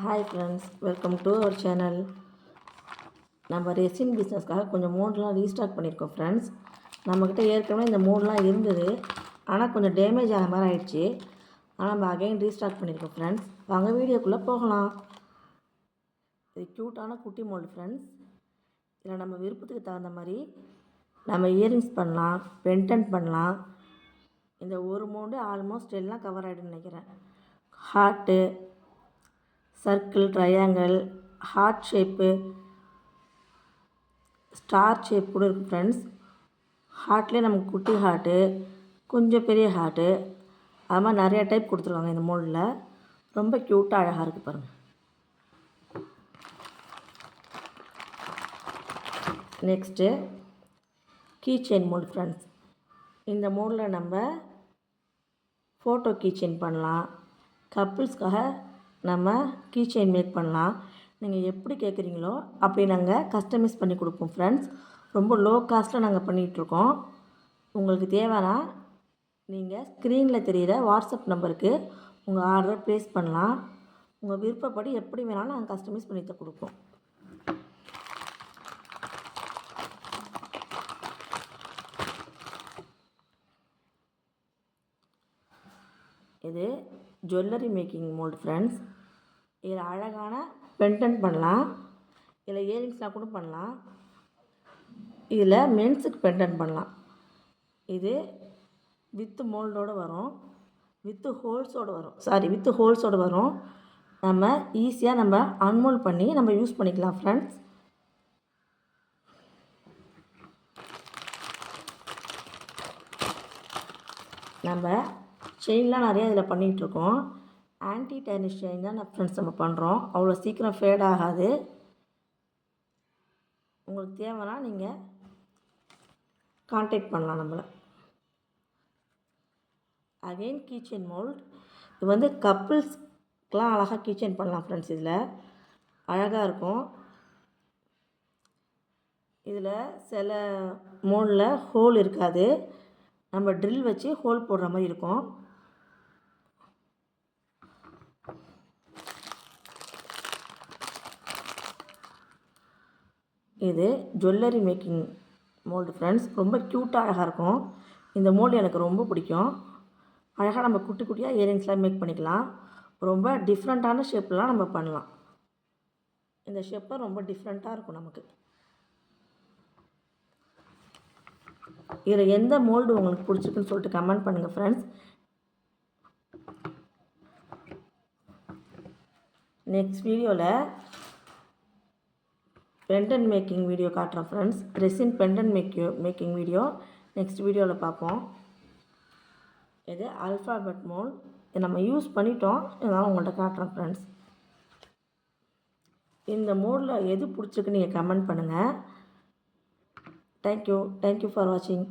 Hi friends, welcome to our channel. நம்ம resin பிஸ்னஸ்க்காக கொஞ்சம் மோட்லாம் ரீஸ்டார்ட் பண்ணியிருக்கோம் ஃப்ரெண்ட்ஸ். நம்மக்கிட்ட ஏற்கனவே இந்த மோட்லாம் இருந்தது, ஆனால் கொஞ்சம் டேமேஜ் ஆன மாதிரி ஆயிடுச்சு. ஆனால் நம்ம அகைன் ரீஸ்டார்ட் பண்ணியிருக்கோம் ஃப்ரெண்ட்ஸ். வாங்க வீடியோக்குள்ளே போகலாம். இது க்யூட்டான குட்டி மோல்டு ஃப்ரெண்ட்ஸ். இதில் நம்ம விருப்பத்துக்கு தகுந்த மாதிரி நம்ம இயரிங்ஸ் பண்ணலாம், பென்டன்ட் பண்ணலாம். இந்த ஒரு மோல்டு ஆல்மோஸ்ட் எல்லாம் கவர் ஆகிடுன்னு நினைக்கிறேன். Heart, circle, triangle, heart shape, star shape கூட இருக்குது ஃப்ரெண்ட்ஸ். ஹார்ட்லேயே நமக்கு குட்டி ஹார்ட்டு, கொஞ்சம் பெரிய ஹார்ட்டு, அது மாதிரி நிறையா டைப் கொடுத்துருவாங்க இந்த மோல்டில். ரொம்ப க்யூட்டாக அழகாக இருக்குது பாருங்கள். Next key chain mould friends. இந்த மோல்டில் நம்ம ஃபோட்டோ கீ செயின் பண்ணலாம், கப்புள்ஸ்க்காக நம்ம கீ செயின் மேக் பண்ணலாம். நீங்கள் எப்படி கேட்குறீங்களோ அப்படி நாங்கள் கஸ்டமைஸ் பண்ணி கொடுப்போம் ஃப்ரெண்ட்ஸ். ரொம்ப லோ காஸ்ட்டில் நாங்கள் பண்ணிகிட்ருக்கோம். உங்களுக்கு தேவைன்னா நீங்கள் ஸ்க்ரீனில் தெரிகிற வாட்ஸ்அப் நம்பருக்கு உங்கள் ஆர்டரை ப்ளேஸ் பண்ணலாம். உங்கள் விருப்பப்படி எப்படி வேணாலும் நாங்கள் கஸ்டமைஸ் பண்ணி தான் கொடுப்போம். இது ஜுவல்லரி மேக்கிங் மோல்டு ஃப்ரெண்ட்ஸ். இதில் அழகான பென்டன்ட் பண்ணலாம், இதில் இயரிங்ஸ்லாம் கூட பண்ணலாம். இதில் மென்ஸுக்கு பென்டன்ட் பண்ணலாம். இது வித்து மோல்டோடு வரும், வித்து ஹோல்ஸோடு வரும். நம்ம ஈஸியாக நம்ம அன்மோல்ட் பண்ணி நம்ம யூஸ் பண்ணிக்கலாம் ஃப்ரெண்ட்ஸ். நம்ம செயின்லாம் நிறையா இதில் பண்ணிகிட்ருக்கோம். ஆன்டி டைனிஷ் செயின் தான் ஃப்ரெண்ட்ஸ் நம்ம பண்ணுறோம். அவ்வளோ சீக்கிரம் ஃபேட் ஆகாது. உங்களுக்கு தேவைன்னா நீங்கள் கான்டாக்ட் பண்ணலாம் நம்மளை. Again key chain mould. இது வந்து கப்புள்ஸ்க்கெலாம் அழகாக கீ செயின் பண்ணலாம் ஃப்ரெண்ட்ஸ். இதில் அழகாக இருக்கும். இதில் சில மோல்டில் ஹோல் இருக்காது, நம்ம ட்ரில் வச்சு ஹோல் போடுற மாதிரி இருக்கும். இது ஜுவல்லரி மேக்கிங் மோல்டு ஃப்ரெண்ட்ஸ். ரொம்ப க்யூட்டாக அழகாக இருக்கும். இந்த மோல்டு எனக்கு ரொம்ப பிடிக்கும். அழகாக நம்ம குட்டி குட்டியாக இயரிங்ஸ்லாம் மேக் பண்ணிக்கலாம். ரொம்ப டிஃப்ரெண்ட்டான ஷேப்லாம் நம்ம பண்ணலாம். இந்த ஷேப்பை ரொம்ப டிஃப்ரெண்ட்டாக இருக்கும் நமக்கு. இதில் எந்த மோல்டு உங்களுக்கு பிடிச்சிருக்குன்னு சொல்லிட்டு கமெண்ட் பண்ணுங்கள் ஃப்ரெண்ட்ஸ். நெக்ஸ்ட் வீடியோவில் பென்டன்ட் மேக்கிங் வீடியோ காட்டுறேன் friends. Resin pendant making video next வீடியோவில் பார்ப்போம். இது அல்ஃபாபெட் மோல்ட். இதை நம்ம யூஸ் பண்ணிட்டோம், இதனால் உங்கள்கிட்ட காட்டுறேன் ஃப்ரெண்ட்ஸ். இந்த மோல்டில் எது பிடிச்சிருக்குன்னு நீங்கள் கமெண்ட் பண்ணுங்கள். தேங்க்யூ ஃபார் வாட்சிங்.